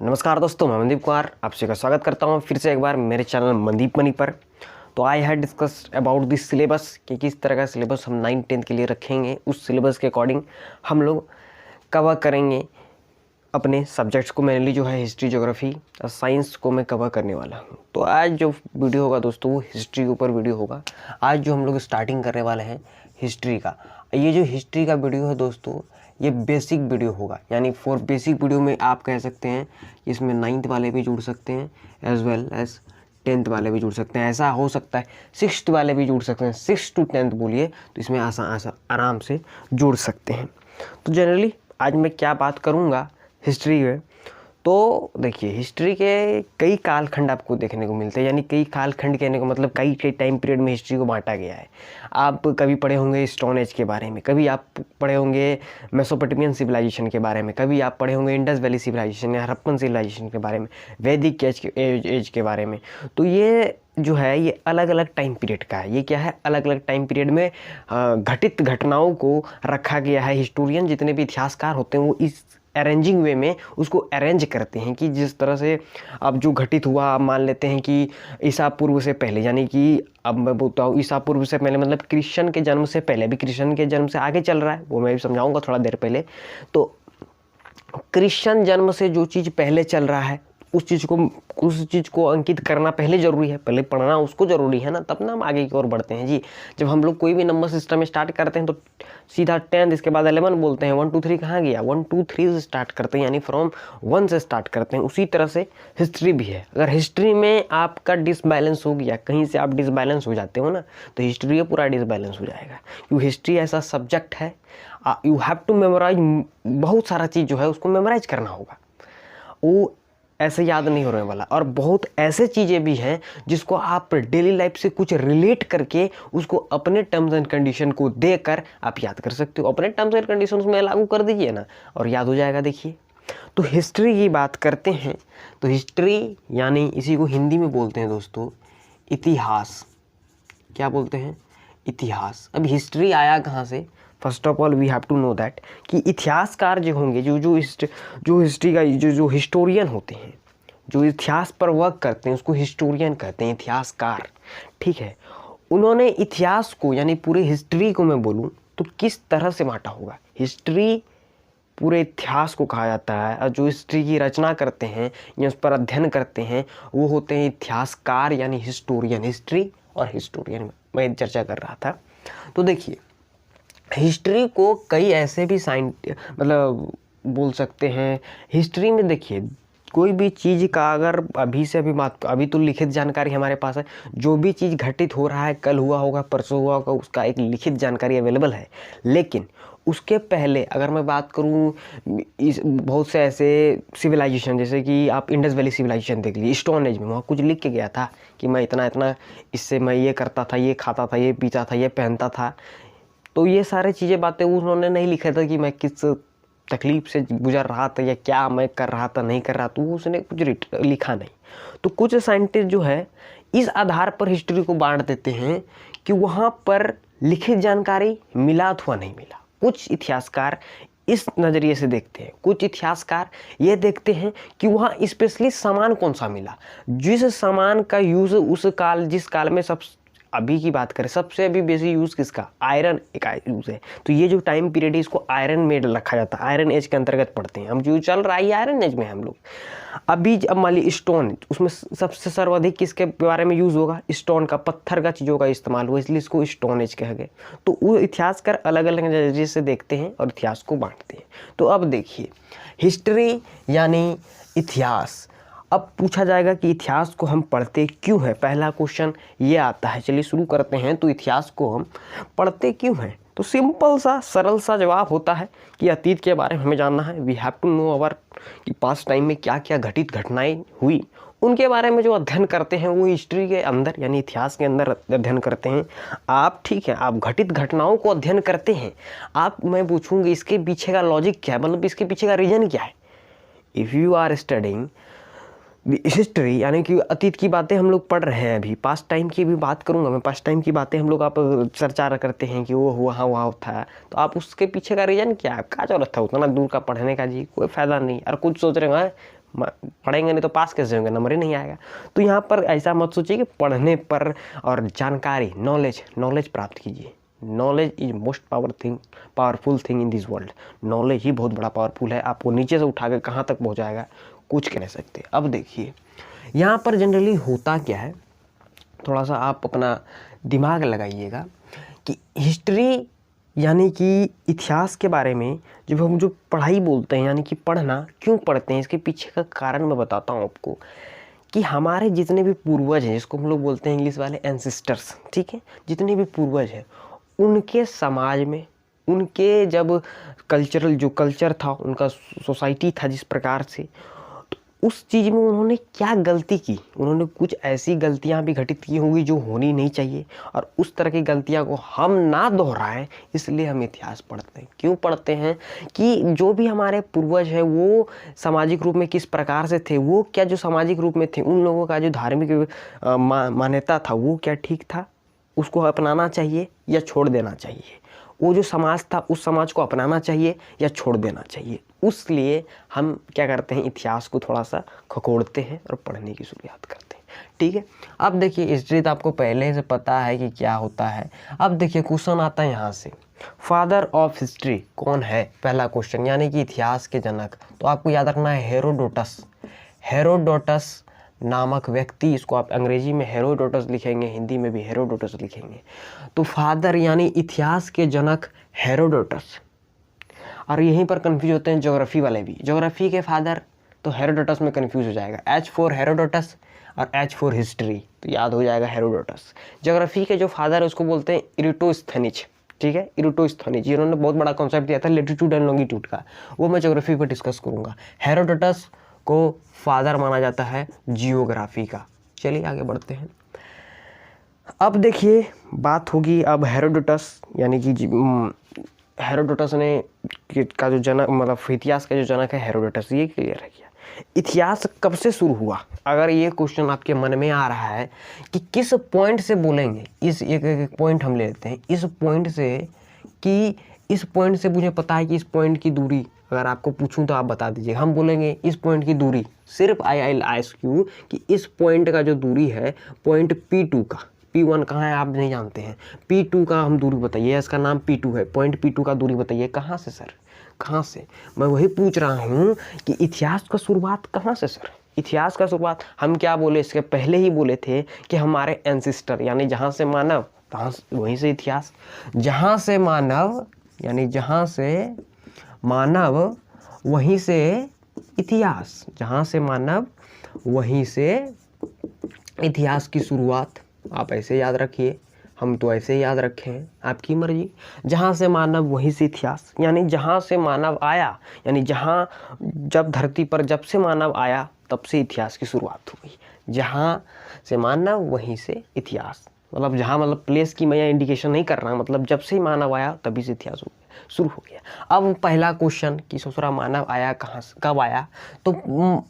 नमस्कार दोस्तों, मैं मनदीप कुमार आपसे का स्वागत करता हूं फिर से एक बार मेरे चैनल मनदीप मनी पर। तो I had discuss about this syllabus कि किस तरह का सिलेबस हम 9-10 के लिए रखेंगे। उस सिलेबस के अकॉर्डिंग हम लोग कवर करेंगे अपने सब्जेक्ट्स को। मेनली जो है हिस्ट्री, ज्योग्राफी और साइंस को मैं कवर करने वाला हूँ। तो आज जो वीडियो होगा दोस्तों वो हिस्ट्री के ऊपर वीडियो होगा। आज जो हम लोग स्टार्टिंग करने वाले हैं हिस्ट्री का, ये जो हिस्ट्री का वीडियो है दोस्तों ये बेसिक वीडियो होगा। यानी फॉर बेसिक वीडियो में आप कह सकते हैं इसमें 9th वाले भी जुड़ सकते हैं एज वेल एज 10th वाले भी जुड़ सकते हैं। ऐसा हो सकता है 6th वाले भी जुड़ सकते हैं, 6 to 10th बोलिए तो इसमें आराम से जुड़ सकते हैं। तो जनरली आज मैं क्या बात करूँगा हिस्ट्री में, तो देखिए हिस्ट्री के कई कालखंड आपको देखने को मिलते हैं। यानी कई कालखंड कहने का मतलब कई टाइम पीरियड में हिस्ट्री को बांटा गया है। आप कभी पढ़े होंगे स्टोन एज के बारे में, कभी आप पढ़े होंगे मेसोपोटामियन सिविलाइजेशन के बारे में, कभी आप पढ़े होंगे इंडस वैली सिविलाइजेशन या हड़प्पन सिविलाइजेशन के बारे में, वैदिक एज के बारे में। तो ये जो है ये अलग अलग टाइम पीरियड का है। ये क्या है, अलग अलग टाइम पीरियड में घटित घटनाओं को रखा गया है। हिस्टोरियन जितने भी इतिहासकार होते हैं वो इस अरेंजिंग वे में उसको अरेंज करते हैं कि जिस तरह से अब जो घटित हुआ, आप मान लेते हैं कि ईसा पूर्व से पहले, यानी कि अब मैं बोलता हूँ ईसा पूर्व से पहले मतलब कृष्ण के जन्म से पहले, अभी कृष्ण के जन्म से आगे चल रहा है वो मैं भी समझाऊंगा थोड़ा देर पहले। तो कृष्ण जन्म से जो चीज़ पहले चल रहा है उस चीज़ को अंकित करना पहले ज़रूरी है, पहले पढ़ना उसको ज़रूरी है ना, तब ना हम आगे की ओर बढ़ते हैं जी। जब हम लोग कोई भी नंबर सिस्टम स्टार्ट करते हैं तो सीधा 10 इसके बाद 11 बोलते हैं। 1 2 3 कहाँ गया, 1 2 3 से स्टार्ट करते हैं, यानी फ्रॉम 1 से स्टार्ट करते हैं। उसी तरह से हिस्ट्री भी है। अगर हिस्ट्री में आपका डिसबैलेंस हो गया, कहीं से आप डिसबैलेंस हो जाते हो ना, तो हिस्ट्री पूरा डिसबैलेंस हो जाएगा। क्योंकि हिस्ट्री ऐसा सब्जेक्ट है, यू हैव टू मेमोराइज। बहुत सारा चीज़ जो है उसको मेमोराइज करना होगा, वो ऐसे याद नहीं होने वाला। और बहुत ऐसे चीज़ें भी हैं जिसको आप डेली लाइफ से कुछ रिलेट करके उसको अपने टर्म्स एंड कंडीशन को देकर आप याद कर सकते हो। अपने टर्म्स एंड कंडीशन उसमें लागू कर दीजिए ना और याद हो जाएगा। देखिए तो हिस्ट्री की बात करते हैं तो हिस्ट्री यानी इसी को हिंदी में बोलते हैं दोस्तों इतिहास। क्या बोलते हैं, इतिहास। अब हिस्ट्री आया कहाँ से, first of all we have to know that कि इतिहासकार जो होंगे, जो हिस्ट्री का जो हिस्टोरियन होते हैं, जो इतिहास पर वर्क करते हैं उसको हिस्टोरियन कहते हैं, इतिहासकार। ठीक है, उन्होंने इतिहास को यानी पूरे हिस्ट्री को मैं बोलूँ तो किस तरह से बांटा होगा। हिस्ट्री पूरे इतिहास को कहा जाता है और जो हिस्ट्री की रचना करते हैं या उस पर अध्ययन करते हैं वो होते हैं इतिहासकार यानी हिस्टोरियन। हिस्ट्री और हिस्टोरियन मैं चर्चा कर रहा था। तो देखिए हिस्ट्री को कई ऐसे भी मतलब बोल सकते हैं। हिस्ट्री में देखिए कोई भी चीज़ का अगर अभी तो लिखित जानकारी हमारे पास है। जो भी चीज़ घटित हो रहा है, कल हुआ होगा, परसों हुआ होगा, उसका एक लिखित जानकारी अवेलेबल है। लेकिन उसके पहले अगर मैं बात करूं इस बहुत से ऐसे सिविलाइजेशन, जैसे कि आप इंडस वैली सिविलाइजेशन देख लीजिए, स्टोन एज में वहाँ कुछ लिख के गया था कि मैं इतना इससे मैं ये करता था, ये खाता था, ये पीता था, ये पहनता था। तो ये सारे चीज़ें बातें उन्होंने नहीं लिखा था कि मैं किस तकलीफ से गुजर रहा था या क्या मैं कर रहा था नहीं कर रहा, तो उसने कुछ लिखा नहीं। तो कुछ साइंटिस्ट जो है इस आधार पर हिस्ट्री को बांट देते हैं कि वहाँ पर लिखित जानकारी मिला अथवा नहीं मिला। कुछ इतिहासकार इस नज़रिए से देखते हैं, कुछ इतिहासकार ये देखते हैं कि वहाँ स्पेशली सामान कौन सा मिला, जिस सामान का यूज़ उस काल जिस काल में अभी की बात करें सबसे अभी बेसिक यूज़ किसका, आयरन एक यूज़ है। तो ये जो टाइम पीरियड है इसको आयरन में रखा जाता है, आयरन एज के अंतर्गत पढ़ते हैं हम। जो चल रहा है आयरन एज में हम लोग अभी। अब मान लीजिए स्टोन, उसमें सबसे सर्वाधिक किसके बारे में यूज़ होगा, स्टोन का, पत्थर का चीज़ों का इस्तेमाल हुआ, इसलिए इसको स्टोन एज कहा गया। तो वो इतिहासकार अलग अलग नज़रिए से देखते हैं और इतिहास को बांटते हैं। तो अब देखिए हिस्ट्री यानी इतिहास। अब पूछा जाएगा कि इतिहास को हम पढ़ते क्यों हैं, पहला क्वेश्चन ये आता है। चलिए शुरू करते हैं। तो इतिहास को हम पढ़ते क्यों हैं, तो सिंपल सा सरल सा जवाब होता है कि अतीत के बारे में हमें जानना है। We have to know our कि पास्ट टाइम में क्या क्या घटित घटनाएं हुई, उनके बारे में जो अध्ययन करते हैं वो हिस्ट्री के अंदर यानी इतिहास के अंदर अध्ययन करते हैं आप। ठीक है, आप घटित घटनाओं को अध्ययन करते हैं। आप मैं पूछूंगी इसके पीछे का लॉजिक क्या है, मतलब इसके पीछे का रीजन क्या है। If you are studying history यानी कि अतीत की बातें हम लोग पढ़ रहे हैं, अभी पास्ट टाइम की भी बात करूंगा मैं। पास्ट टाइम की बातें हम लोग आप चर्चा करते हैं कि वो हुआ था, तो आप उसके पीछे का रीज़न क्या है, क्या जरूरत था उतना दूर का पढ़ने का जी, कोई फ़ायदा नहीं। और कुछ सोच रहे हैं पढ़ेंगे नहीं तो पास कैसे होंगे, नंबर ही नहीं आएगा। तो यहाँ पर ऐसा मत सोचिए कि पढ़ने पर और जानकारी नॉलेज प्राप्त कीजिए। Knowledge is most powerful thing in this world. Knowledge ही बहुत बड़ा पावरफुल है, आपको नीचे से उठा के कहाँ तक पहुँचाएगा कुछ कह नहीं सकते। अब देखिए यहाँ पर जनरली होता क्या है, थोड़ा सा आप अपना दिमाग लगाइएगा कि हिस्ट्री यानी कि इतिहास के बारे में जब हम जो पढ़ाई बोलते हैं यानी कि पढ़ना क्यों पढ़ते हैं, इसके पीछे का कारण मैं बताता हूँ आपको। कि हमारे जितने भी पूर्वज हैं, जिसको हम लोग बोलते हैं इंग्लिश वाले एंसेस्टर्स, ठीक है, जितने भी पूर्वज हैं उनके समाज में, उनके जब जो कल्चर था, उनका सोसाइटी था जिस प्रकार से, तो उस चीज़ में उन्होंने क्या गलती की, उन्होंने कुछ ऐसी गलतियां भी घटित की होंगी जो होनी नहीं चाहिए, और उस तरह की गलतियां को हम ना दोहराएं, इसलिए हम इतिहास पढ़ते हैं। क्यों पढ़ते हैं कि जो भी हमारे पूर्वज हैं वो सामाजिक रूप में किस प्रकार से थे, वो क्या जो सामाजिक रूप में थे, उन लोगों का जो धार्मिक मान्यता था वो क्या ठीक था, उसको अपनाना चाहिए या छोड़ देना चाहिए, वो जो समाज था उस समाज को अपनाना चाहिए या छोड़ देना चाहिए। उसलिए हम क्या करते हैं, इतिहास को थोड़ा सा खकोड़ते हैं और पढ़ने की शुरुआत करते हैं, ठीक है। अब देखिए हिस्ट्री तो आपको पहले से पता है कि क्या होता है। अब देखिए क्वेश्चन आता है यहाँ से, फादर ऑफ हिस्ट्री कौन है, पहला क्वेश्चन, यानी कि इतिहास के जनक। तो आपको याद रखना है हेरोडोटस नामक व्यक्ति, इसको आप अंग्रेजी में हेरोडोटस लिखेंगे, हिंदी में भी हेरोडोटस लिखेंगे। तो फादर यानी इतिहास के जनक हेरोडोटस। और यहीं पर कंफ्यूज होते हैं ज्योग्राफी वाले भी, ज्योग्राफी के फादर तो हेरोडोटस में कंफ्यूज हो जाएगा, H फॉर हेरोडोटस और H फॉर हिस्ट्री, तो याद हो जाएगा हेरोडोटस। ज्योग्राफी के जो फादर है उसको बोलते हैं इरिटोस्थनीज, ठीक है, इरिटोस्थनीज। इन्होंने बहुत बड़ा कॉन्सेप्ट दिया था लेटीट्यूड एंड लॉन्गिट्यूड का, वो मैं ज्योग्राफी पर डिस्कस करूंगा। हेरोडोटस को फादर माना जाता है जियोग्राफी का। चलिए आगे बढ़ते हैं। अब देखिए बात होगी अब हेरोडोटस यानी कि हेरोडोटस ने का जो जनक, मतलब इतिहास का जो जनक है हेरोडोटस, ये क्लियर है क्या। इतिहास कब से शुरू हुआ, अगर ये क्वेश्चन आपके मन में आ रहा है कि किस पॉइंट से बोलेंगे, इस एक पॉइंट हम ले लेते हैं, इस पॉइंट से, कि इस पॉइंट से मुझे पता है कि इस पॉइंट की दूरी, अगर आपको पूछूं तो आप बता दीजिए, हम बोलेंगे इस पॉइंट की दूरी, सिर्फ आई आस्क यू कि इस पॉइंट का जो दूरी है, पॉइंट P2 का, P1 कहाँ है आप नहीं जानते हैं, P2 का हम दूरी बताइए, इसका नाम P2 है, पॉइंट P2 का दूरी बताइए। कहाँ से सर, कहाँ से, मैं वही पूछ रहा हूँ कि इतिहास का शुरुआत कहाँ से सर। इतिहास का शुरुआत हम क्या बोले, इसके पहले ही बोले थे कि हमारे एंसेस्टर यानी जहाँ से मानव तहाँ वहीं से इतिहास, जहाँ से मानव यानी जहाँ से मानव वहीं से इतिहास, जहाँ से मानव वहीं से इतिहास की शुरुआत। आप ऐसे याद रखिए, हम तो ऐसे याद रखे हैं, आपकी मर्जी। जहाँ से मानव वहीं से इतिहास, यानी जहाँ से मानव आया, यानी जहाँ जब धरती पर जब से मानव आया तब से इतिहास की शुरुआत हो गई। जहाँ से मानव वहीं से इतिहास, मतलब जहाँ, मतलब प्लेस की मैं इंडिकेशन नहीं कर रहा, मतलब जब से मानव आया तभी से इतिहास हो गया, शुरू हो गया। अब पहला क्वेश्चन कि ससुरा मानव आया कहाँ से, कब आया, तो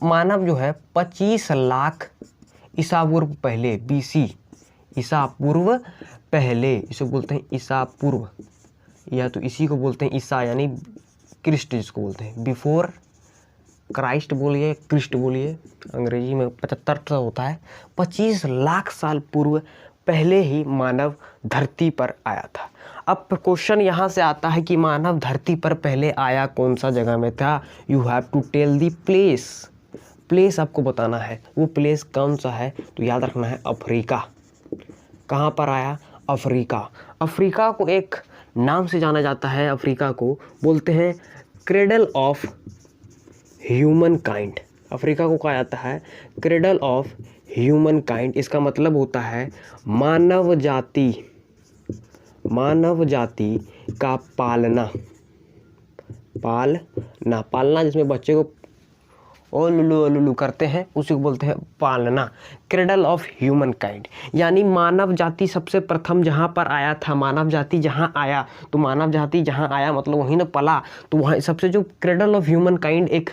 मानव जो है 25 लाख ईसा पूर्व पहले, BC, ईसा पूर्व पहले, इसे बोलते हैं ईसा पूर्व, या तो इसी को बोलते हैं ईसा यानी क्रिस्ट, जिसको बोलते हैं बिफोर क्राइस्ट बोलिए, क्रिस्ट बोलिए, अंग्रेजी में 75 होता है। 25 लाख साल पूर्व पहले ही मानव धरती पर आया था। अब क्वेश्चन यहाँ से आता है कि मानव धरती पर पहले आया कौन सा जगह में था। You have to tell the place, place आपको बताना है, वो प्लेस कौन सा है, तो याद रखना है अफ्रीका। कहाँ पर आया, अफ्रीका। अफ्रीका को एक नाम से जाना जाता है, अफ्रीका को बोलते हैं cradle of human kind. Africa को कहा जाता है क्रेडल ऑफ ह्यूमन काइंड। इसका मतलब होता है मानव जाति, मानव जाति का पालना, पालना जिसमें बच्चे को ओ लुलू करते हैं, उसी को बोलते हैं पालना, क्रेडल ऑफ ह्यूमन काइंड। यानी मानव जाति सबसे प्रथम जहाँ पर आया था, मानव जाति जहाँ आया, तो मानव जाति जहाँ आया मतलब वहीं ना पला, तो वहाँ सबसे जो क्रेडल ऑफ ह्यूमन काइंड, एक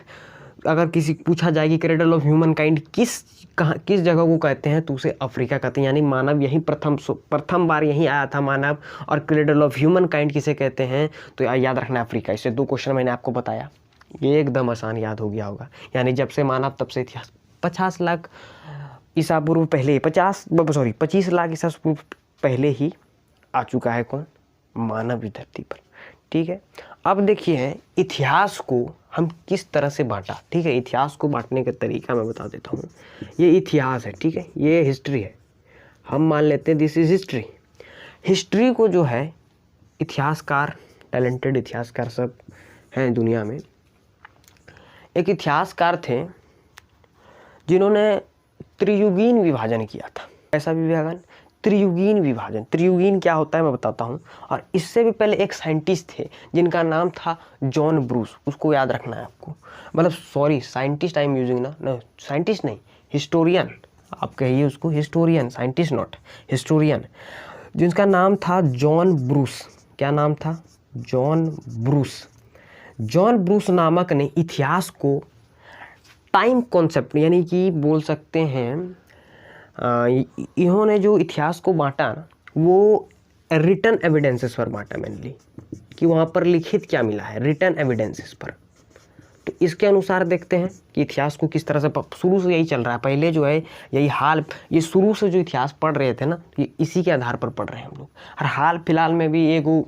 अगर किसी पूछा जाए कि क्रेडल ऑफ ह्यूमन काइंड किस जगह को कहते हैं, तो उसे अफ्रीका कहते हैं। यानी मानव यहीं प्रथम बार यहीं आया था मानव, और क्रेडल ऑफ ह्यूमन काइंड किसे कहते हैं, तो याद रखना अफ्रीका। इससे 2 क्वेश्चन मैंने आपको बताया, ये एकदम आसान याद हो गया होगा। यानी जब से मानव तब से इतिहास। 50 लाख ईसा पूर्व पहले 25 लाख ईसा पूर्व पहले ही आ चुका है कौन? मानव इस धरती पर। ठीक है, अब देखिए इतिहास को हम किस तरह से बांटा। ठीक है, इतिहास को बांटने का तरीका मैं बता देता हूँ। ये इतिहास है, ठीक है, ये हिस्ट्री है। हम मान लेते हैं दिस इज हिस्ट्री। हिस्ट्री को जो है इतिहासकार, टैलेंटेड इतिहासकार सब हैं दुनिया में। एक इतिहासकार थे जिन्होंने त्रियुगीन विभाजन किया था। ऐसा विभाजन, त्रियुगीन विभाजन। त्रियुगीन क्या होता है मैं बताता हूँ। और इससे भी पहले एक साइंटिस्ट थे जिनका नाम था जॉन ब्रूस। उसको याद रखना है आपको। मतलब sorry, scientist I am using ना, साइंटिस्ट नहीं, हिस्टोरियन आप कहिए उसको, हिस्टोरियन, साइंटिस्ट नॉट, हिस्टोरियन, जिनका नाम था जॉन ब्रूस। क्या नाम था? John Bruce. जॉन ब्रूस नामक ने इतिहास को टाइम कॉन्सेप्ट, यानी कि बोल सकते हैं इन्होंने जो इतिहास को बांटा ना, वो रिटन एविडेंसेस पर बांटा मेनली, कि वहाँ पर लिखित क्या मिला है, रिटन एविडेंसेस पर। तो इसके अनुसार देखते हैं कि इतिहास को किस तरह से, शुरू से यही चल रहा है। पहले जो है यही हाल, ये शुरू से जो इतिहास पढ़ रहे थे ना, ये इसी के आधार पर पढ़ रहे हैं हम लोग। और हाल फिलहाल में भी एक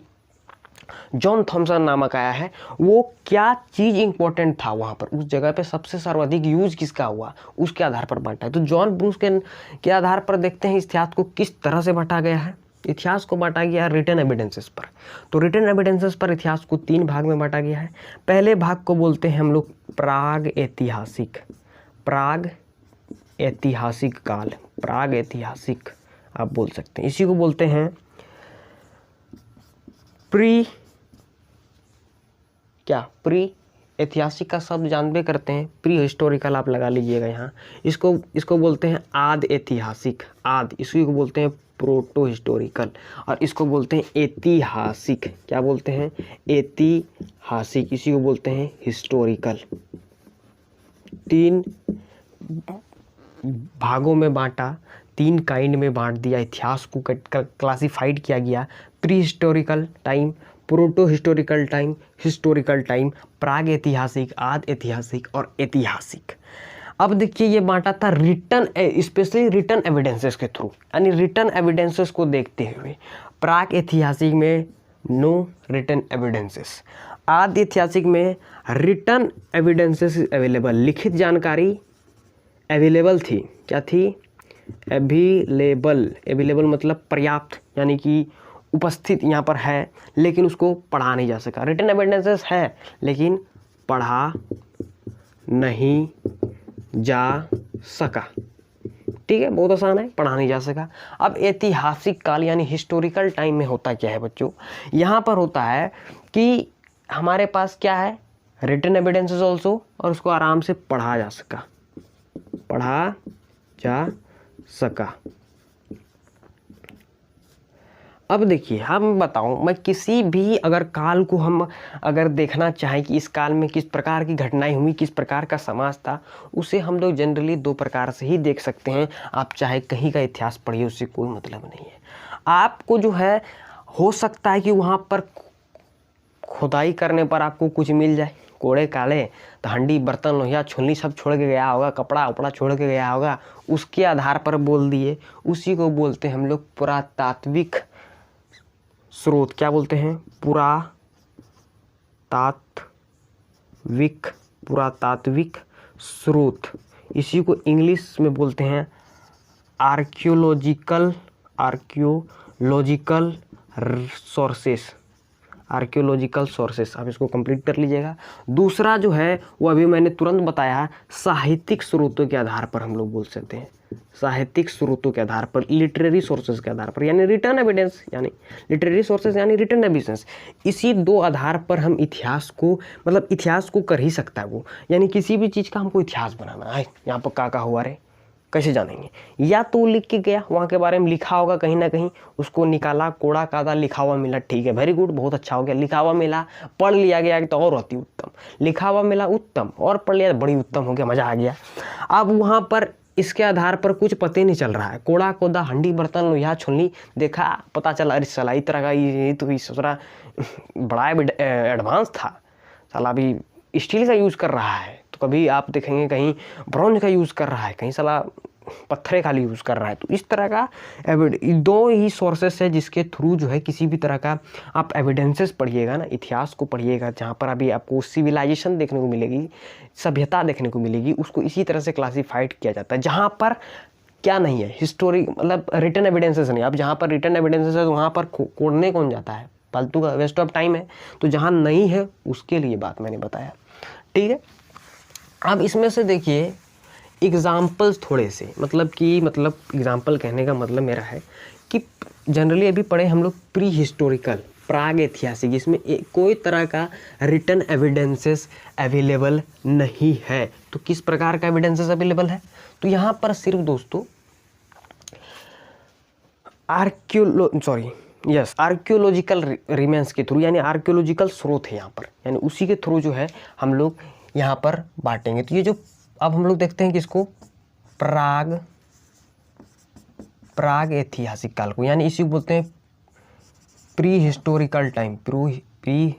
जॉन थॉमसन नामक आया है, वो क्या चीज़ इंपॉर्टेंट था वहाँ पर, उस जगह पे सबसे सर्वाधिक यूज किसका हुआ, उसके आधार पर बांटा है। तो जॉन ब्रूस के आधार पर देखते हैं इतिहास को किस तरह से बांटा गया है। इतिहास को बांटा गया रिटन एविडेंसेस पर। तो रिटन एविडेंसेस पर इतिहास को 3 भाग में बांटा गया है। पहले भाग को बोलते हैं हम लोग प्राग ऐतिहासिक, प्राग ऐतिहासिक काल, प्राग ऐतिहासिक आप बोल सकते हैं। इसी को बोलते हैं प्री ऐतिहासिक का शब्द जानबे करते हैं, प्री हिस्टोरिकल आप लगा लीजिएगा यहाँ। इसको बोलते हैं आद ऐतिहासिक, आद, इसी को बोलते हैं प्रोटो हिस्टोरिकल, और इसको बोलते हैं ऐतिहासिक। क्या बोलते हैं? ऐतिहासिक। इसी को बोलते हैं हिस्टोरिकल। 3 भागों में बांटा, 3 काइंड में बांट दिया इतिहास को, क्लासिफाइड किया गया। Pre historical time, proto historical time, historical time, प्राग ऐतिहासिक, आद ऐतिहासिक और ऐतिहासिक। अब देखिए ये बांटा था रिटन, स्पेशली रिटन एविडेंसेस के थ्रू, यानी रिटन एविडेंसेस को देखते हुए। प्राग ऐतिहासिक में नो रिटन एविडेंसेस, आद ऐतिहासिक में रिटन एविडेंसेस अवेलेबल, लिखित जानकारी अवेलेबल थी। क्या थी? अवेलेबल मतलब पर्याप्त, यानी कि उपस्थित यहाँ पर है, लेकिन उसको पढ़ा नहीं जा सका। रिटन एविडेंसेस है लेकिन पढ़ा नहीं जा सका। ठीक है, बहुत आसान है, पढ़ा नहीं जा सका। अब ऐतिहासिक काल यानी हिस्टोरिकल टाइम में होता क्या है बच्चों? यहाँ पर होता है कि हमारे पास क्या है, रिटन एविडेंसेस ऑल्सो, और उसको आराम से पढ़ा जा सका, पढ़ा जा सका। अब देखिए हम बताऊं, मैं किसी भी अगर काल को हम अगर देखना चाहें कि इस काल में किस प्रकार की घटनाएं हुई, किस प्रकार का समाज था, उसे हम लोग जनरली 2 प्रकार से ही देख सकते हैं। आप चाहे कहीं का इतिहास पढ़िए, उससे कोई मतलब नहीं है। आपको जो है हो सकता है कि वहाँ पर खुदाई करने पर आपको कुछ मिल जाए, कोड़े काले, तो हंडी बर्तन लोहिया छुलनी सब छोड़ के गया होगा, कपड़ा उपड़ा छोड़ के गया होगा, उसके आधार पर बोल दिए। उसी को बोलते हैं हम लोग पुरातात्विक स्रोत। क्या बोलते हैं? पुरातात्विक स्रोत। इसी को इंग्लिश में बोलते हैं आर्कियोलॉजिकल सोर्सेस, आर्कियोलॉजिकल सोर्सेस। आप इसको कंप्लीट कर लीजिएगा। दूसरा जो है वो अभी मैंने तुरंत बताया, साहित्यिक स्रोतों के आधार पर हम लोग बोल सकते हैं, साहित्यिक स्रोतों के आधार पर, लिटरेरी सोर्सेज के आधार पर, यानी रिटर्न एविडेंस, यानी लिटरेरी सोर्सेज यानी रिटर्न एविडेंस। इसी 2 आधार पर हम इतिहास को, मतलब इतिहास को कर ही सकता है वो। यानी किसी भी चीज़ का हमको इतिहास बनाना है, यहाँ पर क्या हुआ रे, कैसे जानेंगे? या तो लिख के गया, वहाँ के बारे में लिखा होगा कहीं ना कहीं, उसको निकाला, कोड़ा कादा, लिखा हुआ मिला, ठीक है, वेरी गुड, बहुत अच्छा हो गया। लिखा हुआ मिला, पढ़ लिया गया तो और अति उत्तम। लिखा हुआ मिला, उत्तम, और पढ़ लिया बड़ी उत्तम हो गया, मज़ा आ गया। अब वहाँ पर इसके आधार पर कुछ पता नहीं चल रहा है, कोड़ा कोदा, हंडी बर्तन लोहिया छुलनी देखा, पता चला अरे सलाई तरह का ये तो ससुरा बड़ा एडवांस था, साला अभी स्टील का यूज़ कर रहा है, तो कभी आप देखेंगे कहीं ब्रॉन्ज का यूज़ कर रहा है, कहीं साला पत्थर खाली यूज़ कर रहा है। तो इस तरह का दो ही सोर्सेस है जिसके थ्रू जो है किसी भी तरह का आप एविडेंसेस पढ़िएगा ना, इतिहास को पढ़िएगा, जहाँ पर अभी आपको सिविलाइजेशन देखने को मिलेगी, सभ्यता देखने को मिलेगी, उसको इसी तरह से क्लासीफाइड किया जाता है। जहाँ पर क्या नहीं है, हिस्टोरी मतलब रिटन एविडेंसेस नहीं। अब जहाँ पर रिटन एविडेंसेस है तो वहाँ पर कोड़ने कौन जाता है, फालतू का वेस्ट ऑफ टाइम है। तो जहाँ नहीं है उसके लिए बात मैंने बताया, ठीक है। अब इसमें से देखिए एग्जाम्पल्स थोड़े से, मतलब एग्जाम्पल कहने का मतलब मेरा है कि जनरली अभी पढ़े हम लोग प्री हिस्टोरिकल, प्राग ऐतिहासिक, इसमें कोई तरह का रिटन एविडेंसेस अवेलेबल नहीं है। तो किस प्रकार का एविडेंसेस अवेलेबल है, तो यहाँ पर सिर्फ दोस्तों आर्कियोलॉजिकल रिमेन्स के थ्रू, यानी आर्कियोलॉजिकल स्रोत है यहाँ पर, यानी उसी के थ्रू जो है हम लोग यहाँ पर बांटेंगे। तो ये जो अब हम लोग देखते हैं कि इसको प्राग ऐतिहासिक काल को, यानी इसी को बोलते हैं pre historical time, pre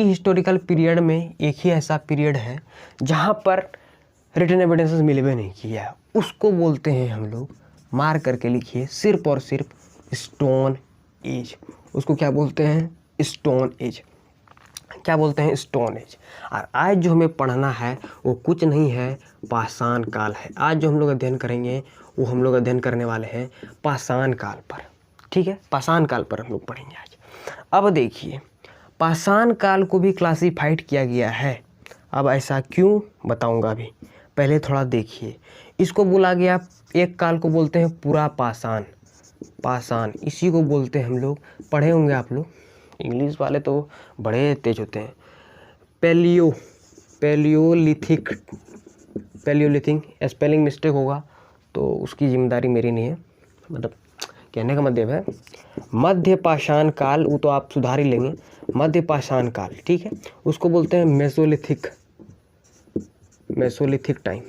historical period में एक ही ऐसा पीरियड है जहाँ पर रिटन एविडेंसेस मिले भी नहीं किया, उसको बोलते हैं हम लोग, मार करके लिखिए, सिर्फ और सिर्फ स्टोन एज। उसको क्या बोलते हैं, स्टोन एज। क्या बोलते हैं, स्टोन एज। और आज जो हमें पढ़ना है वो कुछ नहीं है, पाषाण काल है। आज जो हम लोग अध्ययन करेंगे वो हम लोग अध्ययन करने वाले हैं पाषाण काल पर, ठीक है। पाषाण काल पर हम लोग पढ़ेंगे आज। अब देखिए पाषाण काल को भी क्लासिफाइड किया गया है। अब ऐसा क्यों बताऊंगा अभी, पहले थोड़ा देखिए। इसको बोला गया, एक काल को बोलते हैं पूरा पाषाण, इसी को बोलते हैं हम लोग, पढ़े होंगे आप लोग, इंग्लिश वाले तो बड़े तेज होते हैं। पैलियोलिथिक, स्पेलिंग मिस्टेक होगा तो उसकी जिम्मेदारी मेरी नहीं है, मतलब कहने का मतलब है मध्य पाषाण काल, वो तो आप सुधार ही लेंगे, मध्य पाषाण काल, ठीक है। उसको बोलते हैं मेसोलिथिक टाइम,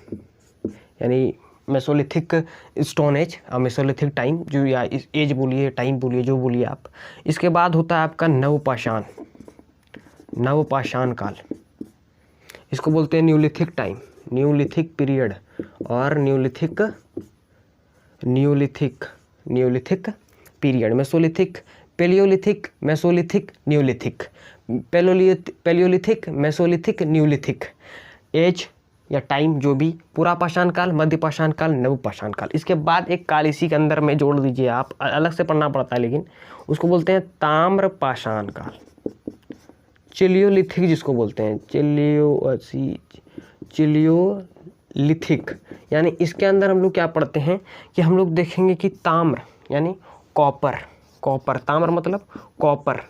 यानी Mesolithic stone age, Mesolithic time जो, या एज बोलिए, टाइम बोलिए, जो बोलिए आप। इसके बाद होता है आपका नवपाषाण काल, इसको बोलते हैं न्यूलिथिक टाइम, न्यूलिथिक पीरियड, और neolithic period, mesolithic, paleolithic, mesolithic, neolithic, paleolithic, mesolithic, neolithic age या टाइम, जो भी, पूरा पाषाण काल, मध्य पाषाण काल, नवपाषाण काल। इसके बाद एक काल इसी के अंदर में जोड़ दीजिए, आप अलग से पढ़ना पड़ता है, लेकिन उसको बोलते हैं ताम्र पाषाण काल, चिलियोलिथिक जिसको बोलते हैं, चिलियोलिथिक। यानी इसके अंदर हम लोग क्या पढ़ते हैं कि हम लोग देखेंगे कि ताम्र यानी कॉपर, ताम्र मतलब कॉपर,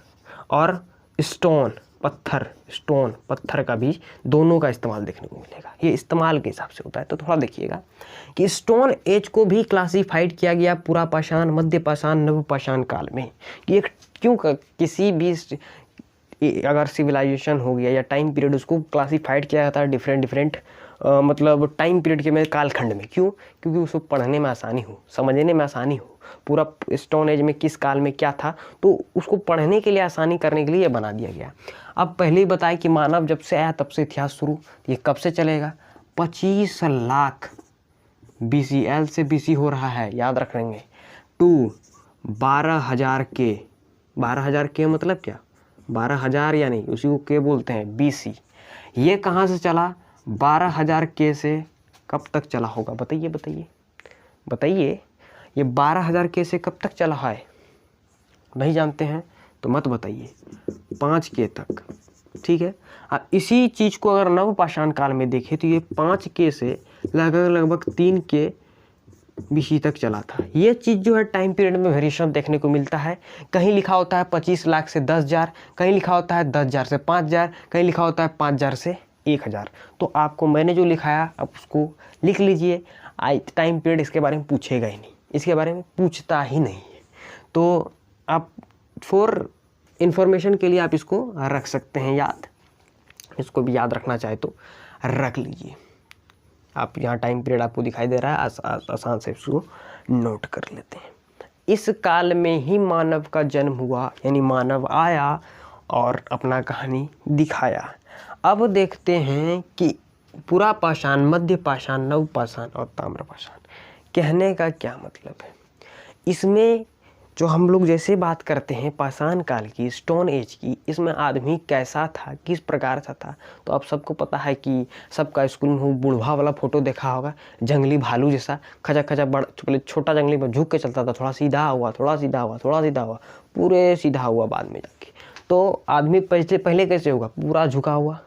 और स्टोन पत्थर का भी, दोनों का इस्तेमाल देखने को मिलेगा। ये इस्तेमाल के हिसाब से होता है। तो थोड़ा देखिएगा कि स्टोन एज को भी क्लासिफाइड किया गया पूरा पाषाण, मध्य पाषाण, नवपाषाण काल में। कि एक क्यों किसी भी अगर सिविलाइजेशन हो गया या टाइम पीरियड, उसको क्लासिफाइड किया जाता है डिफरेंट मतलब टाइम पीरियड के में, कालखंड में। क्यों? क्योंकि उसको पढ़ने में आसानी हो, समझने में आसानी हो, पूरा स्टोन एज में किस काल में क्या था, तो उसको पढ़ने के लिए, आसानी करने के लिए ये बना दिया गया। अब पहले ही बताया कि मानव जब से आया तब से इतिहास शुरू। ये कब से चलेगा? 25 लाख BC, एल से BC हो रहा है, याद रखेंगे, टू 12,000 के, 12,000 के मतलब क्या, 12,000 यानी उसी को के बोलते हैं, BC। ये कहाँ से चला? 12,000 के से कब तक चला होगा? बताइए ये 12,000 के से कब तक चला है? नहीं जानते हैं तो मत बताइए, 5 के तक, ठीक है। अब इसी चीज़ को अगर नवपाषाण काल में देखें तो ये 5 के से लगभग 3 के BC तक चला था। ये चीज़ जो है टाइम पीरियड में वेरिएशन देखने को मिलता है। कहीं लिखा होता है 25 लाख से 10,000, कहीं लिखा होता है 10,000 से 5,000, कहीं लिखा होता है 5,000 से 1,000। तो आपको मैंने जो लिखाया आप उसको लिख लीजिए। टाइम पीरियड इसके बारे में पूछेगा ही नहीं, इसके बारे में पूछता ही नहीं है। तो आप फॉर इंफॉर्मेशन के लिए आप इसको रख सकते हैं याद, इसको भी याद रखना चाहे तो रख लीजिए। आप यहाँ टाइम पीरियड आपको दिखाई दे रहा है, आसान से इसको नोट कर लेते हैं। इस काल में ही मानव का जन्म हुआ, यानी मानव आया और अपना कहानी दिखाया। अब देखते हैं कि पुरा पाषाण, मध्य पाषाण, नव पाषाण और ताम्र पाषाण, कहने का क्या मतलब है। इसमें जो हम लोग जैसे बात करते हैं पाषाण काल की, स्टोन एज की, इसमें आदमी कैसा था, किस प्रकार सा था, तो आप सबको पता है कि सबका स्कूल में बुढ़वा वाला फोटो देखा होगा, जंगली भालू जैसा, खचा खचा बड़ा, पहले छोटा जंगली में झुक के चलता था, थोड़ा सीधा हुआ, थोड़ा सीधा हुआ, थोड़ा सीधा हुआ, पूरे सीधा हुआ बाद में जाके। तो आदमी पहले कैसे होगा, पूरा झुका हुआ,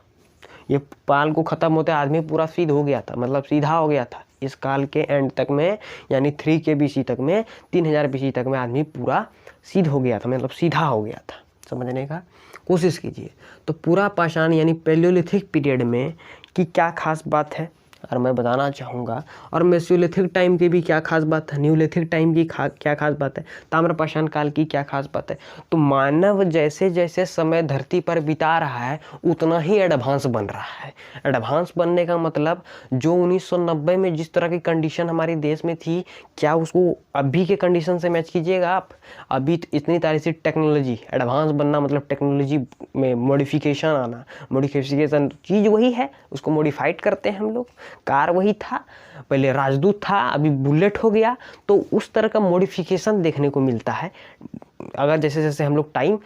ये पाल को ख़त्म होते आदमी पूरा सीधा हो गया था, मतलब सीधा हो गया था। इस काल के एंड तक में, यानी 3K BC तक में, 3000 BC तक में आदमी पूरा सीधा हो गया था, मतलब सीधा हो गया था। समझने का कोशिश कीजिए। तो पूरा पाषाण यानी पैलियोलिथिक पीरियड में की क्या खास बात है और मैं बताना चाहूँगा, और मेसोलिथिक टाइम की भी क्या खास बात है, न्यूलिथिक टाइम की क्या खास बात है, ताम्रपाषाण काल की क्या खास बात है। तो मानव जैसे जैसे समय धरती पर बिता रहा है उतना ही एडवांस बन रहा है। एडवांस बनने का मतलब जो 1990 में जिस तरह की कंडीशन हमारे देश में थी, क्या उसको अभी के कंडीशन से मैच कीजिएगा आप। अभी इतनी सारी सी टेक्नोलॉजी, एडवांस बनना मतलब टेक्नोलॉजी में मॉडिफिकेशन आना, मॉडिफिकेशन चीज़ वही है, उसको मॉडिफाइड करते हैं हम लोग। कार वही था, पहले राजदूत था, अभी बुलेट हो गया, तो उस तरह का मॉडिफिकेशन देखने को मिलता है। अगर जैसे जैसे हम लोग टाइम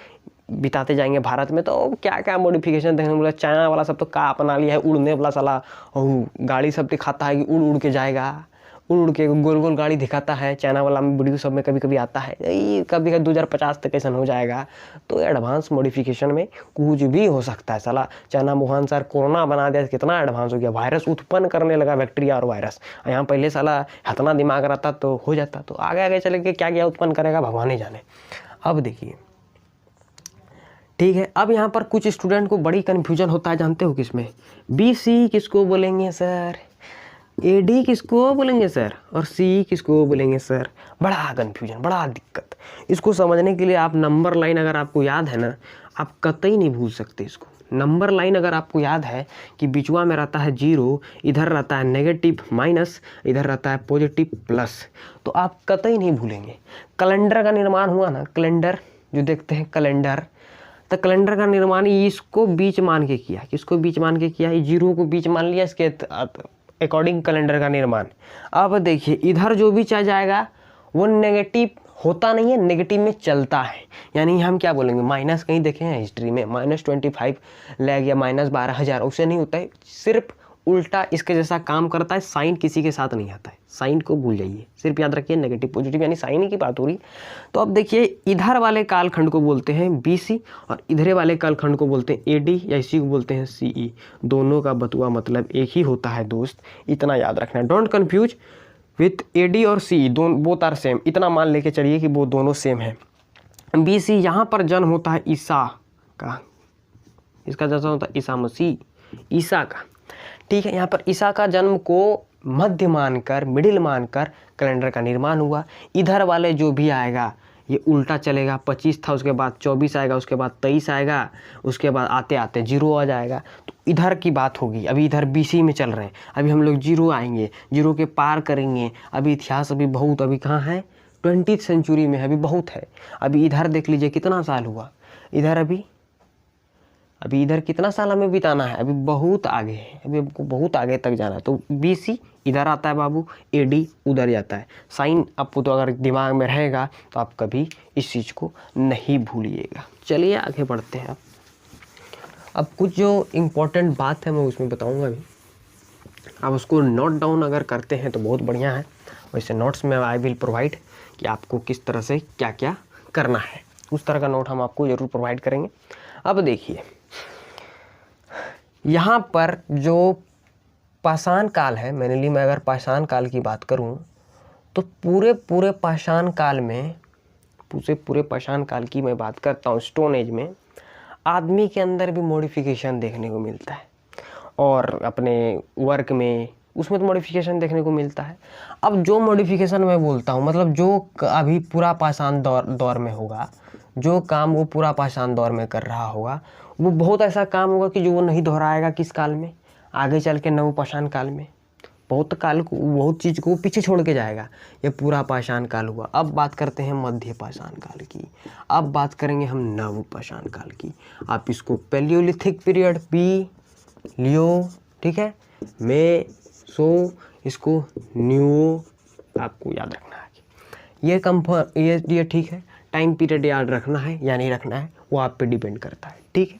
बिताते जाएंगे भारत में, तो क्या क्या मॉडिफिकेशन देखने को मिला। चाइना वाला सब तो का अपना लिया है, उड़ने वाला साला गाड़ी सब दिखाता है कि उड़ उड़ के जाएगा, उड़ उड़ के गोल गोल गाड़ी दिखाता है। चाइना वाला में वीडियो सब में कभी कभी आता है, कभी 2050 तक ऐसा हो जाएगा। तो एडवांस मॉडिफिकेशन में कुछ भी हो सकता है। साला चाइना वुहान सर कोरोना बना दिया, कितना एडवांस हो गया, वायरस उत्पन्न करने लगा, बैक्टीरिया और वायरस। यहाँ पहले साला इतना दिमाग रहता तो हो जाता, तो आगे आगे चले के क्या क्या उत्पन्न करेगा भगवान ही जाने। अब देखिए, ठीक है, अब यहाँ पर कुछ स्टूडेंट को बड़ी कन्फ्यूजन होता है, जानते हो किसमें, BC किसको बोलेंगे सर, AD किसको बोलेंगे सर, और C किसको बोलेंगे सर। बड़ा कन्फ्यूजन, बड़ा दिक्कत। इसको समझने के लिए आप नंबर लाइन अगर आपको याद है ना, आप कतई नहीं भूल सकते इसको। नंबर लाइन अगर आपको याद है कि बिचवा में रहता है 0, इधर रहता है नेगेटिव माइनस, इधर रहता है पॉजिटिव प्लस, तो आप कतई नहीं भूलेंगे। कैलेंडर का निर्माण हुआ ना, कैलेंडर जो देखते हैं कैलेंडर, तो कैलेंडर का निर्माण इसको बीच मान के किया। किसको बीच मान के किया, 0 को बीच मान लिया, इसके अकॉर्डिंग कैलेंडर का निर्माण। अब देखिए, इधर जो भी चाह जाएगा वो नेगेटिव होता नहीं है, नेगेटिव में चलता है। यानी हम क्या बोलेंगे, माइनस कहीं देखे हैं हिस्ट्री में, -25 लैग या -12,000, उससे नहीं होता है, सिर्फ उल्टा इसके जैसा काम करता है। साइन किसी के साथ नहीं आता है, साइन को भूल जाइए, सिर्फ याद रखिए नेगेटिव पॉजिटिव यानी साइन ही की बात हो रही। तो अब देखिए, इधर वाले कालखंड को बोलते हैं BC और इधर वाले कालखंड को बोलते हैं AD, या इसी को बोलते हैं CE। दोनों का बतुआ मतलब एक ही होता है दोस्त, इतना याद रखना। डोंट कन्फ्यूज विथ AD और CE, दोनों बोथ आर सेम, इतना मान लेके चलिए कि वो दोनों सेम है। BC यहाँ पर जन्म होता है ईसा का, इसका जैसा होता है ईसा मसीह, ईसा का, ठीक है। यहाँ पर ईसा का जन्म को मध्य मानकर, मिडिल मानकर कैलेंडर का निर्माण हुआ। इधर वाले जो भी आएगा ये उल्टा चलेगा, 25 था, उसके बाद 24 आएगा, उसके बाद 23 आएगा, उसके बाद आते आते 0 आ जाएगा। तो इधर की बात होगी। अभी इधर BC में चल रहे हैं, अभी हम लोग 0 आएंगे, 0 के पार करेंगे। अभी इतिहास अभी बहुत, अभी कहाँ है, 20th सेंचुरी में, अभी बहुत है। अभी इधर देख लीजिए कितना साल हुआ, इधर अभी इधर कितना साल हमें बिताना है, अभी बहुत आगे है, अभी हमको बहुत आगे तक जाना है। तो BC इधर आता है बाबू, AD उधर जाता है। साइन आपको तो अगर दिमाग में रहेगा तो आप कभी इस चीज़ को नहीं भूलिएगा। चलिए आगे बढ़ते हैं। अब कुछ जो इम्पोर्टेंट बात है मैं उसमें बताऊंगा अभी, आप उसको नोट डाउन अगर करते हैं तो बहुत बढ़िया है। वैसे नोट्स में आई विल प्रोवाइड कि आपको किस तरह से क्या क्या करना है, उस तरह का नोट हम आपको ज़रूर प्रोवाइड करेंगे। अब देखिए, यहाँ पर जो पाषाण काल है, मेनली मैं अगर पाषाण काल की बात करूँ तो पूरे पाषाण काल में, पूरे पाषाण काल की मैं बात करता हूँ, स्टोन एज में आदमी के अंदर भी मॉडिफिकेशन देखने को मिलता है, और अपने वर्क में उसमें तो मॉडिफिकेशन देखने को मिलता है। अब जो मॉडिफिकेशन मैं बोलता हूँ, मतलब जो अभी पूरा पाषाण दौर में होगा, जो काम वो पूरा पाषाण दौर में कर रहा होगा, वो बहुत ऐसा काम होगा कि जो वो नहीं दोहराएगा किस काल में, आगे चल के नवपाषाण काल में। बहुत काल को, बहुत चीज़ को पीछे छोड़ के जाएगा। ये पूरा पाषाण काल हुआ। अब बात करते हैं मध्य पाषाण काल की। अब बात करेंगे हम नव पाषाण काल की। आप इसको पैलियोलिथिक पीरियड पी लियो, ठीक है, में सो इसको न्यू आपको याद रखना है। ये कंफर्म, ये ठीक है। टाइम पीरियड याद रखना है या नहीं रखना है वो आप पे डिपेंड करता है, ठीक है।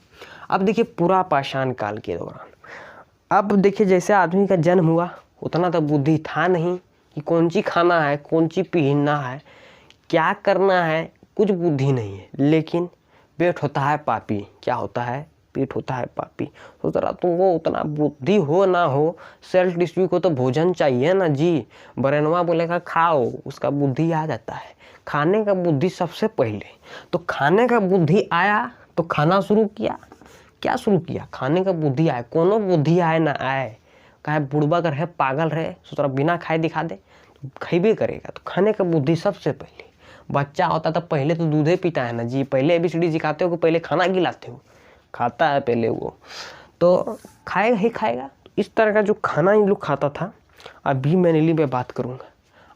अब देखिए पूरा पाषाण काल के दौरान, अब देखिए जैसे आदमी का जन्म हुआ उतना तो बुद्धि था नहीं कि कौन सी खाना है, कौन सी पहनना है, क्या करना है, कुछ बुद्धि नहीं है। लेकिन पेट होता है पापी, क्या होता है, पेट होता है पापी। तो जरा तुमको उतना बुद्धि हो ना हो, सेल्फ डिस्ट्रीब्यूट को तो भोजन चाहिए ना जी। बरेनवा बोलेगा खाओ, उसका बुद्धि आ जाता है। खाने का बुद्धि सबसे पहले, तो खाने का बुद्धि आया तो खाना शुरू किया। क्या शुरू किया, खाने का बुद्धि आए, कोनो बुद्धि आए ना आए, चाहे बुढ़बा कर है, पागल रहे, सोच बिना खाए दिखा दे तो खैबे करेगा। तो खाने का बुद्धि सबसे पहले। बच्चा होता तो पहले तो दूधे पीता है ना जी, पहले ABCD सिखाते हो कि पहले खाना खिलाते हो, खाता है पहले वो, तो खाएगा ही खाएगा। इस तरह का जो खाना इन लोग खाता था, अभी मैं नीली पे बात करूँगा।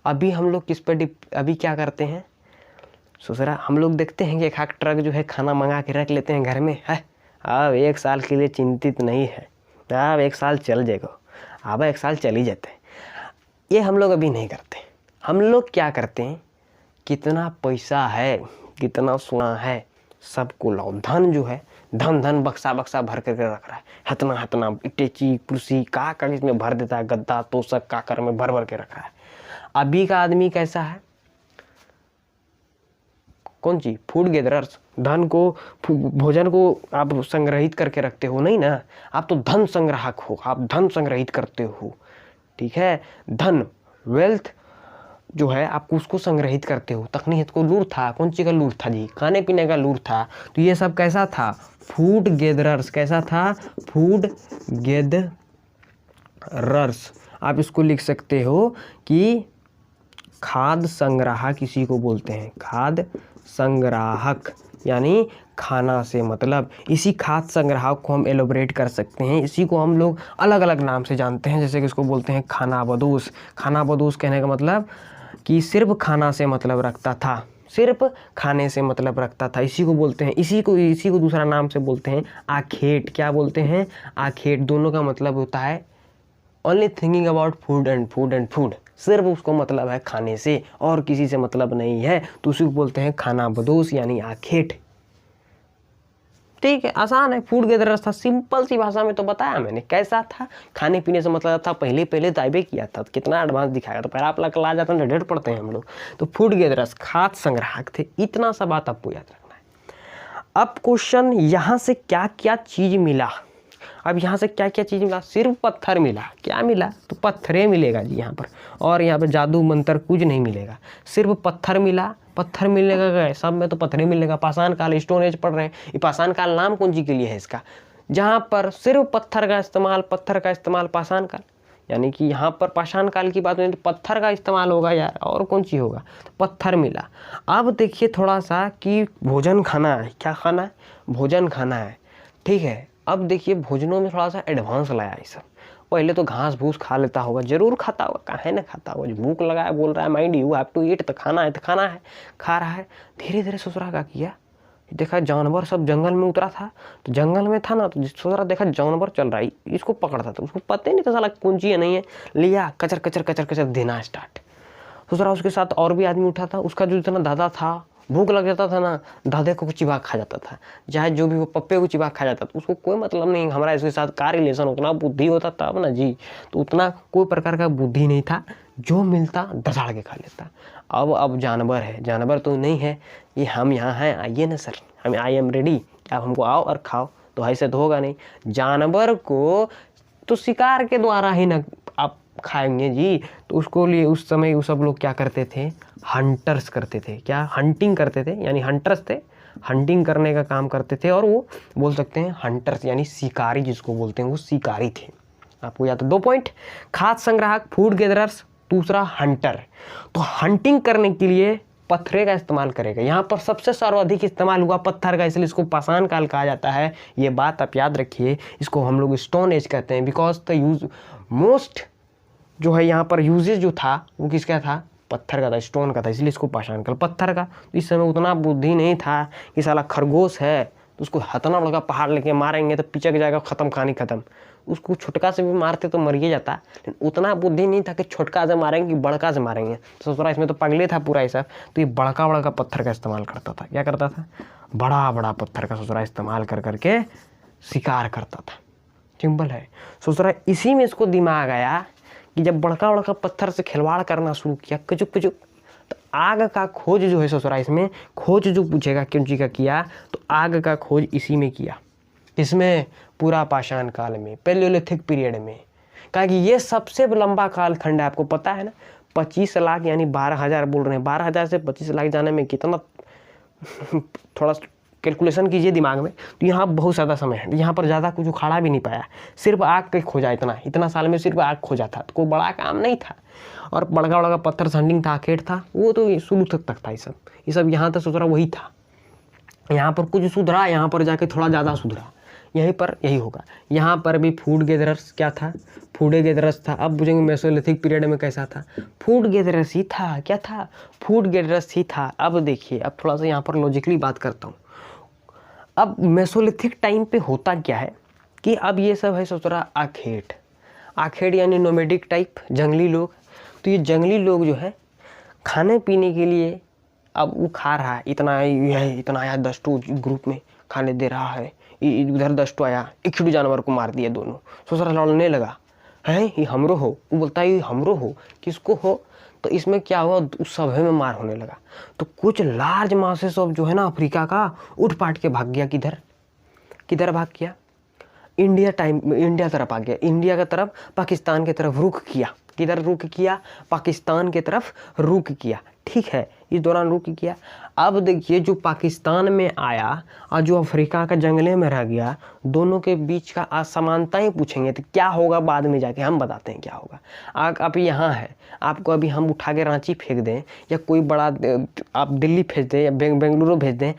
अभी हम लोग किस पर अभी क्या करते हैं, ससुरा हम लोग देखते हैं कि एक ट्रक जो है खाना मंगा के रख लेते हैं घर में, है अब 1 साल के लिए चिंतित नहीं है, अब 1 साल चल जाएगा, अब 1 साल चल ही जाते हैं। ये हम लोग अभी नहीं करते। हम लोग क्या करते हैं, कितना पैसा है, कितना सोना है, सबको लाओ। धन जो है, धन धन बक्सा बक्सा भर करके रख रहा है, हतना हतना इटेची कुर्सी का इसमें भर देता है, गद्दा तोशक काकर में भर भर के रखा है। अभी का आदमी कैसा है, कौन सी फूड गैदरर्स, धन को, भोजन को आप संग्रहित करके रखते हो नहीं ना, आप तो धन संग्राहक हो, आप धन संग्रहित करते हो, ठीक है। धन, वेल्थ जो है आपको उसको संग्रहित करते हो। तकनीक को लूर था, कौन सी का लूर था जी, खाने पीने का लूर था। तो ये सब कैसा था, फूड गैदरर्स, कैसा था, फूड गैदरर्स। आप इसको लिख सकते हो कि खाद्य संग्राहक इसी को बोलते हैं, खाद्य संग्राहक, यानी खाना से मतलब। इसी खाद्य संग्राहक को हम एलोबरेट कर सकते हैं, इसी को हम लोग अलग अलग नाम से जानते हैं। जैसे कि इसको बोलते हैं खानाबदोश। खानाबदोश कहने का मतलब कि सिर्फ खाना से मतलब रखता था, सिर्फ खाने से मतलब रखता था, इसी को बोलते हैं। इसी को दूसरा नाम से बोलते हैं आखेट। क्या बोलते हैं, आखेट। दोनों का मतलब होता है only thinking about food and food and food, सिर्फ उसको मतलब है खाने से और किसी से मतलब नहीं है, तो उसी को बोलते हैं खानाबदोश यानी आखेट। ठीक है, आसान है। फूड गैदरर्स था, सिंपल सी भाषा में तो बताया मैंने कैसा था। खाने पीने से मतलब था, पहले दायबे किया था, तो कितना एडवांस दिखाया, तो पहले आप ला जाता है, डेढ़ पढ़ते हैं हम लोग। तो फूड गैदरर्स खाद्य संग्राहक थे। इतना सा बात आपको याद रखना है। अब क्वेश्चन, यहाँ से क्या क्या चीज मिला, अब यहाँ से क्या क्या चीज़ मिला, सिर्फ पत्थर मिला। क्या मिला, तो पत्थरे मिलेगा जी यहाँ पर, और यहाँ पर जादू मंत्र कुछ नहीं मिलेगा, सिर्फ पत्थर मिला। पत्थर मिलेगा गए सब में, तो पत्थर ही मिलेगा। पाषाण काल, स्टोन एज पढ़ रहे हैं, ये पाषाण काल नाम कौन सी के लिए है इसका, जहाँ पर सिर्फ पत्थर का इस्तेमाल पाषाण काल, यानी कि यहाँ पर पाषाण काल की बात नहीं, तो पत्थर का इस्तेमाल होगा यार, और कौन सी होगा, तो पत्थर मिला। अब देखिए थोड़ा सा कि भोजन खाना है, क्या खाना है, भोजन खाना है, ठीक है। अब देखिए भोजनों में थोड़ा सा एडवांस लाया है सब। पहले तो घास भूस खा लेता होगा, जरूर खाता होगा, काहे ना खाता होगा, जो भूख लगा है बोल रहा है mind you have to eat, तो खाना है, खा रहा है। धीरे धीरे ससुरा क्या किया, देखा जानवर सब जंगल में उतरा था, तो जंगल में था ना, तो ससुरा देखा जानवर चल रहा है, इसको पकड़ता था, उसको पता ही नहीं था साला कौन ची है नहीं है, लिया कचर कचर कचर कचर देना स्टार्ट। ससुरा उसके साथ और भी आदमी उठा था, उसका जो इतना दादा था, भूख लग जाता था ना, दादे को चिबा खा जाता था, चाहे जो भी वो पप्पे को चिबा खा जाता था, उसको कोई मतलब नहीं हमारा इसके साथ का रिलेशन, उतना बुद्धि होता तब ना जी, तो उतना कोई प्रकार का बुद्धि नहीं था, जो मिलता दसाड़ के खा लेता। अब जानवर है, जानवर तो नहीं है, ये हम यहाँ हैं, आइए ना सर, हम आई एम रेडी, आप हमको आओ और खाओ, तो ऐसे तो होगा नहीं। जानवर को तो शिकार के द्वारा ही ना आप खाएंगे जी, तो उसको लिए उस समय वो सब लोग क्या करते थे, हंटर्स करते थे। क्या, हंटिंग करते थे, यानी हंटर्स थे, हंटिंग करने का काम करते थे, और वो बोल सकते हैं हंटर्स यानी शिकारी जिसको बोलते हैं, वो शिकारी थे। आपको याद है 2 पॉइंट, खाद्य संग्राहक फूड गैदरर्स, दूसरा हंटर। तो हंटिंग करने के लिए पत्थरे का इस्तेमाल करेगा। यहाँ पर सबसे सर्वाधिक इस्तेमाल हुआ पत्थर का, इसलिए इसको पाषाण काल कहा जाता है। ये बात आप याद रखिए, इसको हम लोग स्टोन एज कहते हैं, बिकॉज द यूज मोस्ट जो है यहाँ पर यूजेज जो था वो किसका था, पत्थर का था, स्टोन का था, इसलिए इसको पाषाण काल। पत्थर का तो इस समय उतना बुद्धि नहीं था कि साला खरगोश है तो उसको हतना बड़ा पहाड़ लेके मारेंगे तो पिचक जाएगा, खत्म, कहानी खत्म। उसको छोटका से भी मारते तो मर ही जाता, लेकिन उतना बुद्धि नहीं था कि छोटका से मारेंगे कि बड़का से मारेंगे। तो ससुरा इसमें तो पगले था पूरा ऐसा, तो ये बड़का बड़का पत्थर का इस्तेमाल करता था। क्या करता था, बड़ा बड़ा पत्थर का ससुरा इस्तेमाल कर करके शिकार करता था। सिंपल है। ससुरा इसी में इसको दिमाग आया कि जब बड़का बड़का पत्थर से खिलवाड़ करना शुरू किया, कचुक कचुक, तो आग का खोज जो है ससुरा इसमें खोज जो पूछेगा क्यों जी का किया, तो आग का खोज इसी में किया। इसमें पूरा पाषाण काल में, पैलियोलिथिक पीरियड में। कहा कि ये सबसे लंबा काल खंड है, आपको पता है ना, 25 लाख यानी 12,000 बोल रहे हैं, 12,000 से 25 लाख जाने में कितना थोड़ा कैलकुलेशन कीजिए दिमाग में। तो यहाँ बहुत ज़्यादा समय है, यहाँ पर ज़्यादा कुछ उखाड़ा भी नहीं पाया, सिर्फ आग के खोजा, इतना साल में सिर्फ आग खोजा था, तो कोई बड़ा काम नहीं था। और बड़का बड़का पत्थर संडिंग था, आखेट था, वो तो शुरू तक था। ये सब यहाँ तक सुधरा वही था। यहाँ पर कुछ सुधरा, यहाँ पर जाके थोड़ा ज़्यादा सुधरा, यहीं पर यही होगा। यहाँ पर भी फूड गैदरर्स क्या था, फूड गैदरर्स था। अब पूछेंगे मेसोलिथिक पीरियड में कैसा था, फूड गैदरर्स ही था। क्या था, फूड गैदरर्स ही था। अब देखिए, अब थोड़ा सा यहाँ पर लॉजिकली बात करता हूँ। अब मेसोलिथिक टाइम पे होता क्या है कि अब ये सब है सोचरा आखेट, आखेट यानी नोमेडिक टाइप, जंगली लोग। तो ये जंगली लोग जो है खाने पीने के लिए, अब वो खा रहा है, इतना है, इतना आया 10 टू ग्रुप में खाने दे रहा है, इधर 10 टू आया, एक ही जानवर को मार दिया दोनों। सोचरा लड़ने लगा, है ये हमरो हो, वो बोलता है ये हमरो हो, किसको हो, तो इसमें क्या हुआ, उस सभे में मार होने लगा। तो कुछ लार्ज मासेस ऑफ जो है ना अफ्रीका का उठ पाट के भाग गया, किधर भाग गया, इंडिया तरफ आ गया, इंडिया की तरफ, पाकिस्तान की तरफ रुख किया। किधर रुख किया, पाकिस्तान की तरफ रुख किया। ठीक है, इस दौरान रुख किया। अब देखिए, जो पाकिस्तान में आया और जो अफ्रीका का जंगले में रह गया, दोनों के बीच का असमानताएं पूछेंगे तो क्या होगा, बाद में जाके हम बताते हैं क्या होगा। आप यहाँ है, आपको अभी हम उठा के रांची फेंक दें या कोई बड़ा आप दिल्ली भेज दें या बेंगलुरु भेज दें,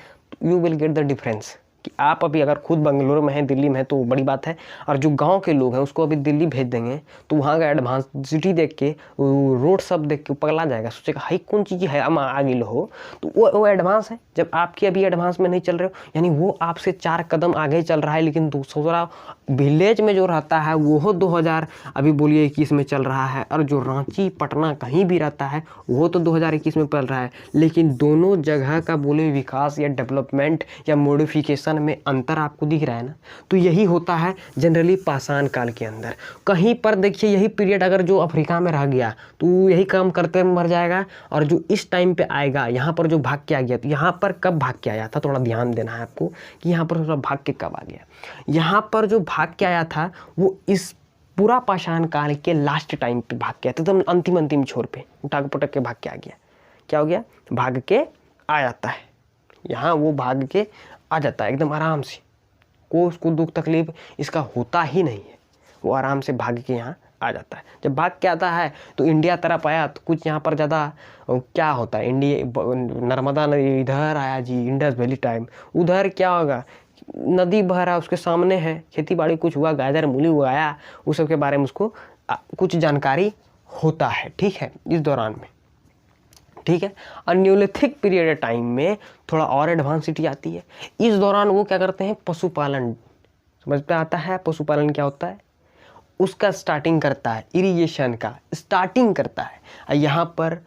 you will get the difference. कि आप अभी अगर खुद बेंगलुरु में हैं, दिल्ली में है तो बड़ी बात है, और जो गांव के लोग हैं उसको अभी दिल्ली भेज देंगे तो वहाँ का एडवांस सिटी देख के, रोड सब देख के पगला जाएगा, सोचेगा हाई कौन चीज़ है, हम आगे हो। तो वो एडवांस है, जब आपके अभी एडवांस में नहीं चल रहे हो, यानी वो आपसे 4 कदम आगे चल रहा है, लेकिन दूसरा विलेज में जो रहता है वो 2000 अभी बोलिए 21 में चल रहा है, और जो रांची पटना कहीं भी रहता है वो तो 2021 में पल रहा है। लेकिन दोनों जगह का बोले विकास या डेवलपमेंट या मॉडिफिकेशन में अंतर आपको दिख रहा है ना। तो यही होता है जनरली पाषाण काल के अंदर। कहीं पर देखिए यही पीरियड अगर जो अफ्रीका में रह गया तो यही काम करते मर जाएगा, और जो इस टाइम पे आएगा यहाँ पर जो भाग के आ गया, तो यहाँ पर कब भाग के आया था, थोड़ा ध्यान देना है आपको कि यहाँ पर थोड़ा भाग के कब आ गया। यहाँ पर जो भाग के आया था वो इस पूरा पाषाण काल के लास्ट टाइम पे भाग के आया था, एकदम अंतिम छोर पे उठक पटक के भाग के आ गया। क्या हो गया, भाग के आ जाता है, यहाँ वो भाग के आ जाता है एकदम आराम से, कोई उसको दुख तकलीफ इसका होता ही नहीं है, वो आराम से भाग के यहाँ आ जाता है। जब भाग के आता है तो इंडिया तरफ आया तो कुछ यहाँ पर ज़्यादा क्या होता है, नर्मदा नदी इधर आया जी, इंडस वैली टाइम, उधर क्या होगा, नदी बह रहा है उसके सामने है, खेती बाड़ी कुछ हुआ, गाजर मूली उगाया, उस सब के बारे में उसको कुछ जानकारी होता है। ठीक है, इस दौरान में, ठीक है। और न्यूलिथिक पीरियड टाइम में थोड़ा और एडवांसिटी आती है। इस दौरान वो क्या करते हैं, पशुपालन, समझ पे आता है पशुपालन क्या होता है, उसका स्टार्टिंग करता है, इरिगेशन का स्टार्टिंग करता है। यहाँ पर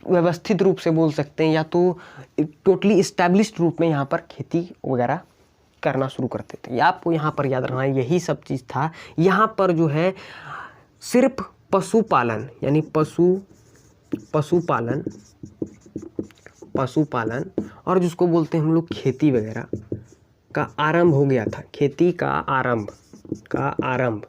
व्यवस्थित रूप से बोल सकते हैं या तो टोटली इस्टेब्लिश्ड रूप में यहाँ पर खेती वगैरह करना शुरू करते थे। आपको यहाँ पर याद रखना है, यही सब चीज़ था। यहाँ पर जो है सिर्फ पशुपालन यानी पशुपालन और जिसको बोलते हैं हम लोग खेती वगैरह का आरंभ हो गया था। खेती का आरंभ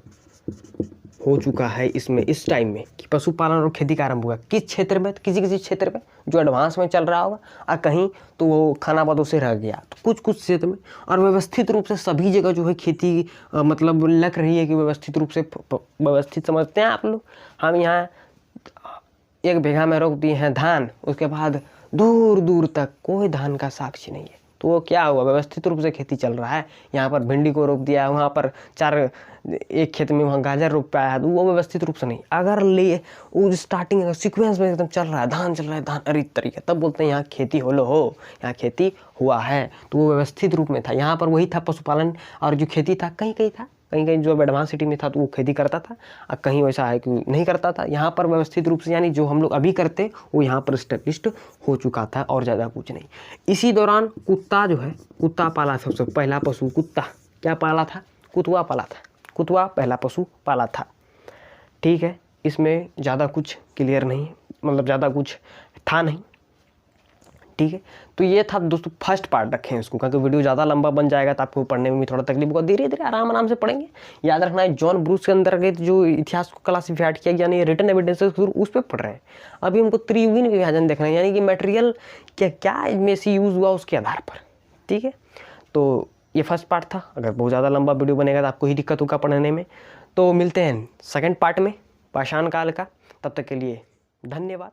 हो चुका है इसमें, इस टाइम में कि पशुपालन और खेती का आरंभ हुआ। किस क्षेत्र में, किसी क्षेत्र में जो एडवांस में चल रहा होगा, और कहीं तो वो खानाबादों से रह गया, तो कुछ क्षेत्र में। और व्यवस्थित रूप से सभी जगह जो है खेती मतलब लग रही है कि व्यवस्थित रूप से, व्यवस्थित समझते हैं आप लोग, हम यहाँ 1 बीघा में रोक दिए हैं धान, उसके बाद दूर दूर तक कोई धान का साक्ष्य नहीं है, तो वो क्या हुआ, व्यवस्थित रूप से खेती चल रहा है। यहाँ पर भिंडी को रोप दिया, वहाँ पर एक खेत में वहाँ गाजर रोप पाया है, तो वो व्यवस्थित रूप से नहीं। अगर ले वो स्टार्टिंग सीक्वेंस में एकदम चल रहा है, धान चल रहा है, धान अरे तरीके, तब बोलते हैं यहाँ खेती हो लो हो, यहाँ खेती हुआ है। तो वो व्यवस्थित रूप में था। यहाँ पर वही था पशुपालन, और जो खेती था कहीं कहीं था, कहीं कहीं जो एडवांस सिटी में था तो वो खेती करता था, और कहीं वैसा है कि नहीं करता था। यहाँ पर व्यवस्थित रूप से यानी जो हम लोग अभी करते वो यहाँ पर स्टेब्लिश्ड हो चुका था, और ज़्यादा कुछ नहीं। इसी दौरान कुत्ता जो है, कुत्ता पाला सबसे पहला पशु कुत्ता। क्या पाला था? कुतवा पाला था। कुतवा पहला पशु पाला था। ठीक है, इसमें ज़्यादा कुछ क्लियर नहीं, मतलब ज़्यादा कुछ था नहीं। ठीक है, तो ये था दोस्तों फर्स्ट पार्ट रखें इसको, क्योंकि वीडियो ज़्यादा लंबा बन जाएगा तो आपको पढ़ने में भी थोड़ा तकलीफ होगा। धीरे धीरे आराम से पढ़ेंगे। याद रखना है जॉन ब्रूस के अंतर्गत जो इतिहास को क्लासिफाइड किया गया, यानी रिटन एविडेंसेस उस पर पढ़ रहे हैं। अभी हमको त्रिविध विभाजन देखना है, यानी कि मटेरियल क्या में से यूज़ हुआ उसके आधार पर। ठीक है, तो ये फर्स्ट पार्ट था। अगर बहुत ज़्यादा लंबा वीडियो बनेगा तो आपको ही दिक्कत होगा पढ़ने में। तो मिलते हैं सेकेंड पार्ट में पाषाण काल का। तब तक के लिए धन्यवाद।